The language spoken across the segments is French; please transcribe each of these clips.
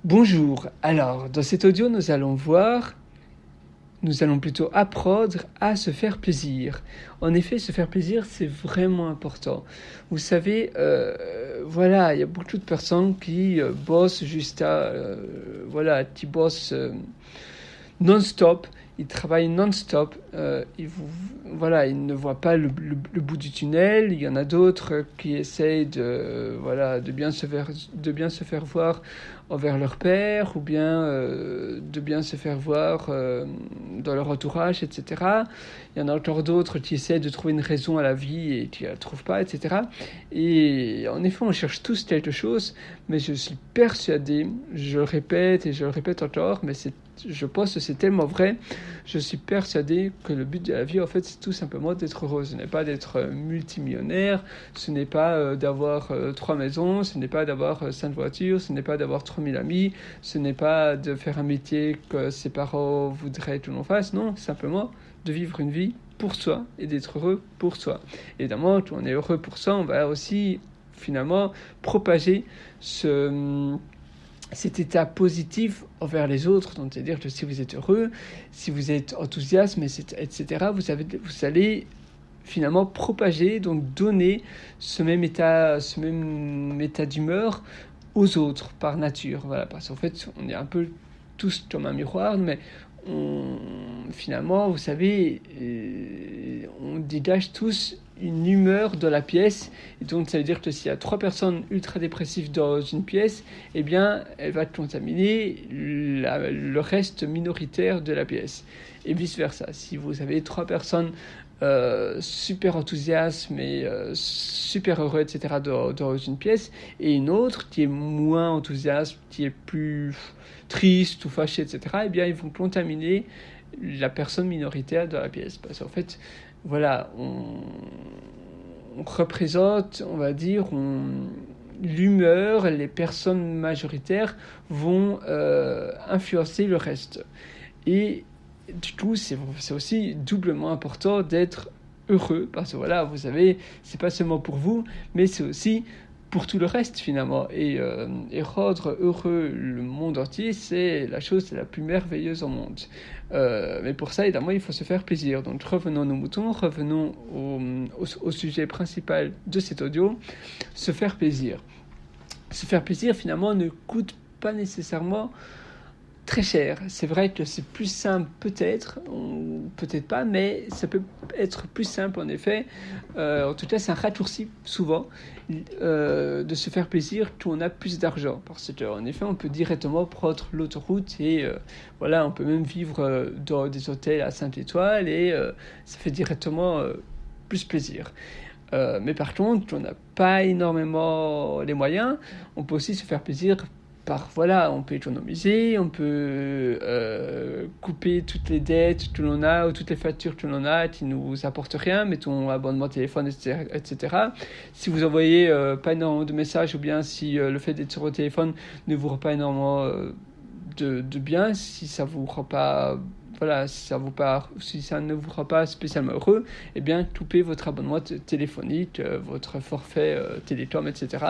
Bonjour, alors dans cet audio nous allons plutôt apprendre à se faire plaisir. En effet, se faire plaisir, c'est vraiment important. Vous savez, il y a beaucoup de personnes qui bossent qui bossent non-stop, ils travaillent non-stop, ils ne voient pas le bout du tunnel. Il y en a d'autres qui essayent de bien se faire voir envers leur père, ou bien de bien se faire voir dans leur entourage, etc. Il y en a encore d'autres qui essaient de trouver une raison à la vie et qui ne la trouvent pas, etc. Et en effet, on cherche tous quelque chose, mais je suis persuadé, je le répète et je le répète encore, mais je pense que c'est tellement vrai, je suis persuadé que le but de la vie, en fait, c'est tout simplement d'être heureux. Ce n'est pas d'être multimillionnaire, ce n'est pas d'avoir 3 maisons, ce n'est pas d'avoir 5 voitures, ce n'est pas d'avoir 3000 amis, ce n'est pas de faire un métier que ses parents voudraient que l'on fasse, non, simplement de vivre une vie pour soi et d'être heureux pour soi. Évidemment, quand on est heureux pour soi, on va aussi finalement propager cet état positif envers les autres. Donc, c'est-à-dire que si vous êtes heureux, si vous êtes enthousiaste, etc., vous allez finalement propager, donc donner ce même état d'humeur aux autres par nature. Voilà, parce qu'en fait, on est un peu tous comme un miroir, mais finalement, vous savez, on dégage tous une humeur dans la pièce, et donc ça veut dire que s'il y a 3 personnes ultra dépressives dans une pièce, eh bien elle va contaminer le reste minoritaire de la pièce, et vice versa. Si vous avez 3 personnes super enthousiastes mais super heureux, etc., dans une pièce, et une autre qui est moins enthousiaste, qui est plus triste ou fâché, etc., eh bien ils vont contaminer la personne minoritaire de la pièce, parce qu'en fait, voilà, on représente, on va dire, l'humeur, les personnes majoritaires vont influencer le reste. Et du coup, c'est aussi doublement important d'être heureux, parce que voilà, vous savez, c'est pas seulement pour vous, mais c'est aussi pour tout le reste finalement. Et rendre heureux le monde entier, c'est la chose la plus merveilleuse au monde. Mais pour ça, évidemment, il faut se faire plaisir. Donc revenons à nos moutons, revenons au sujet principal de cet audio, se faire plaisir. Se faire plaisir finalement ne coûte pas nécessairement très cher. C'est vrai que c'est plus simple peut-être, ou peut-être pas, mais ça peut être plus simple en effet. En tout cas, c'est un raccourci souvent de se faire plaisir quand on a plus d'argent. Parce qu'en effet, on peut directement prendre l'autoroute et on peut même vivre dans des hôtels à 5 étoiles et ça fait directement plus plaisir. Mais par contre, quand on n'a pas énormément les moyens, on peut aussi se faire plaisir on peut économiser, on peut couper toutes les dettes que l'on a ou toutes les factures que l'on a qui nous apportent rien, mettons abonnement téléphone, etc. Si vous envoyez pas énormément de messages, ou bien si le fait d'être sur votre téléphone ne vous rend pas énormément de bien, si ça vous rend pas si ça ne vous rend pas spécialement heureux, eh bien, coupez votre abonnement téléphonique, votre forfait télécom, etc.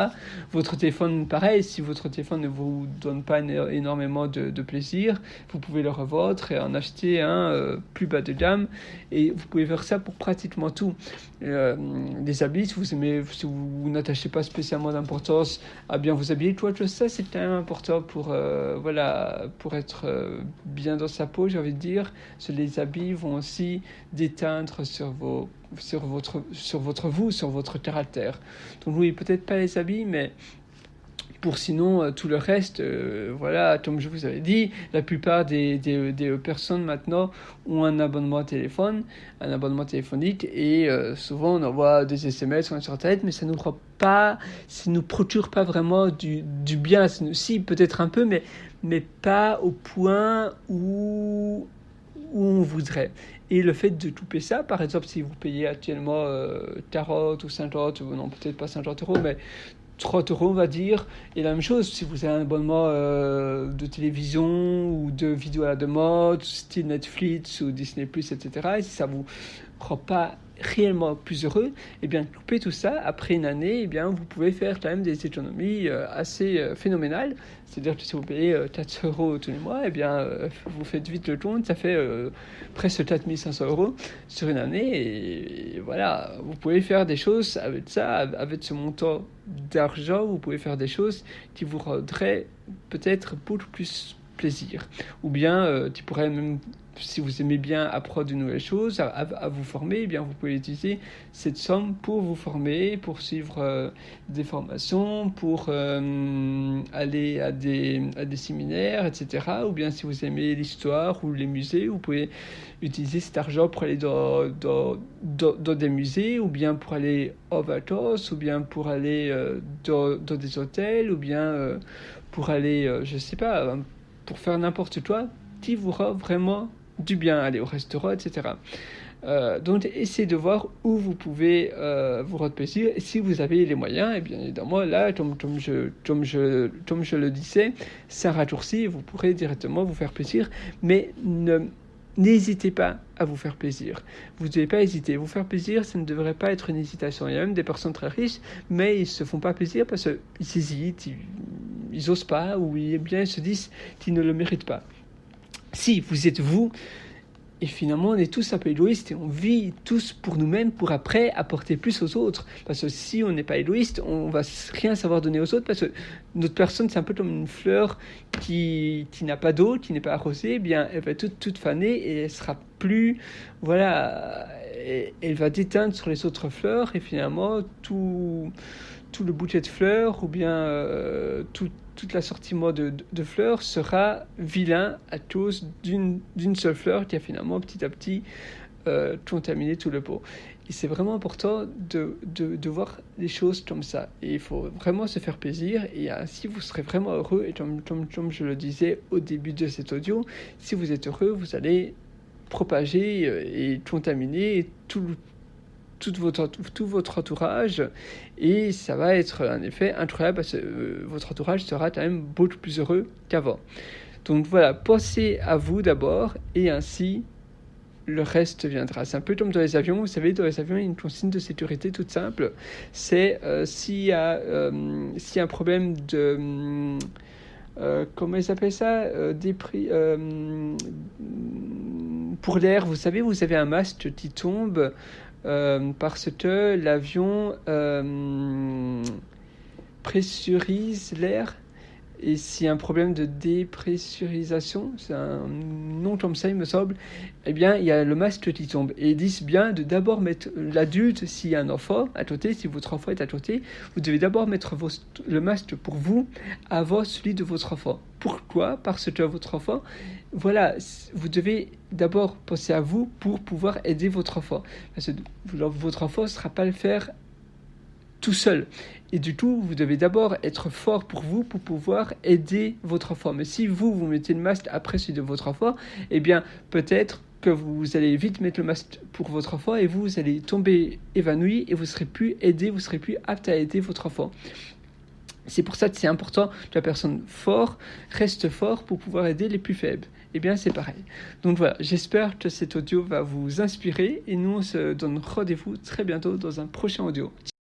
Votre téléphone, pareil, si votre téléphone ne vous donne pas énormément de plaisir, vous pouvez le revendre et en acheter un plus bas de gamme. Et vous pouvez faire ça pour pratiquement tout. Les habits, si vous n'attachez pas spécialement d'importance à bien vous habiller, ça c'est quand même important pour être bien dans sa peau, j'ai envie de dire. Les habits vont aussi déteindre sur votre caractère. Donc oui, peut-être pas les habits, mais pour sinon tout le reste, comme je vous avais dit, la plupart des personnes maintenant ont un abonnement téléphonique, et souvent on envoie des SMS sur Internet, mais ça nous procure pas vraiment du bien. Si, peut-être un peu, mais pas au point où on voudrait. Et le fait de couper ça, par exemple, si vous payez actuellement 40 ou 50, ou non, peut-être pas 50 euros, mais 30 euros, on va dire. Et la même chose, si vous avez un abonnement de télévision ou de vidéos à la demande, style Netflix ou Disney+, etc., et si ça vous rend pas réellement plus heureux, et bien coupez tout ça. Après une année, et bien vous pouvez faire quand même des économies assez phénoménales. C'est-à-dire que si vous payez 4 euros tous les mois, et bien vous faites vite le compte, ça fait presque 4500 euros sur une année. Et voilà, vous pouvez faire des choses avec ça, avec ce montant d'argent, vous pouvez faire des choses qui vous rendraient peut-être beaucoup plus plaisir. Ou bien tu pourrais même, si vous aimez bien apprendre de nouvelles choses, à vous former, eh bien vous pouvez utiliser cette somme pour vous former, pour suivre des formations, pour aller à des séminaires, etc. Ou bien si vous aimez l'histoire ou les musées, vous pouvez utiliser cet argent pour aller dans des musées, ou bien pour aller en vacances, ou bien pour aller dans des hôtels, ou bien pour aller, je sais pas, pour faire n'importe quoi qui vous rend vraiment du bien, aller au restaurant, etc. Donc essayez de voir où vous pouvez vous rendre plaisir. Et si vous avez les moyens, et bien évidemment là, comme je le disais, c'est un raccourci, vous pourrez directement vous faire plaisir, mais n'hésitez pas à vous faire plaisir. Vous ne devez pas hésiter. Vous faire plaisir, ça ne devrait pas être une hésitation. Il y a même des personnes très riches, mais ils ne se font pas plaisir parce qu'ils hésitent, ils n'osent pas, ou bien ils se disent qu'ils ne le méritent pas. Si vous êtes vous, et finalement on est tous un peu égoïstes et on vit tous pour nous-mêmes pour après apporter plus aux autres. Parce que si on n'est pas égoïste, on va rien savoir donner aux autres, parce que notre personne c'est un peu comme une fleur qui n'a pas d'eau, qui n'est pas arrosée, eh bien elle va toute fanée et elle sera plus, voilà, elle va déteindre sur les autres fleurs et finalement tout le bouquet de fleurs ou bien toute l'assortiment de fleurs sera vilain à cause d'une seule fleur qui a finalement petit à petit contaminé tout le pot. Et c'est vraiment important de voir les choses comme ça. Et il faut vraiment se faire plaisir et ainsi vous serez vraiment heureux. Et comme je le disais au début de cet audio, si vous êtes heureux, vous allez propager et contaminer tout votre entourage et ça va être un effet incroyable parce que votre entourage sera quand même beaucoup plus heureux qu'avant. Donc voilà, pensez à vous d'abord et ainsi le reste viendra. C'est un peu comme dans les avions. Vous savez, dans les avions, il y a une consigne de sécurité toute simple. C'est s'il y a un problème de... comment ils appellent ça, pour l'air, vous savez, vous avez un masque qui tombe parce que l'avion pressurise l'air. Et s'il y a un problème de dépressurisation, c'est un nom comme ça il me semble, eh bien il y a le masque qui tombe. Et ils disent bien de d'abord mettre l'adulte, s'il y a un enfant à côté, si votre enfant est à côté, vous devez d'abord mettre le masque pour vous avant celui de votre enfant. Pourquoi ? Parce que votre enfant, voilà, vous devez d'abord penser à vous pour pouvoir aider votre enfant. Parce que votre enfant ne sera pas le faire tout seul. Et du coup, vous devez d'abord être fort pour vous pour pouvoir aider votre enfant. Mais si vous mettez le masque après celui de votre enfant, eh bien, peut-être que vous allez vite mettre le masque pour votre enfant et vous allez tomber évanoui et vous ne serez plus aidé, vous ne serez plus apte à aider votre enfant. C'est pour ça que c'est important que la personne forte reste fort pour pouvoir aider les plus faibles. Eh bien, c'est pareil. Donc voilà, j'espère que cet audio va vous inspirer et nous, on se donne rendez-vous très bientôt dans un prochain audio. Ciao.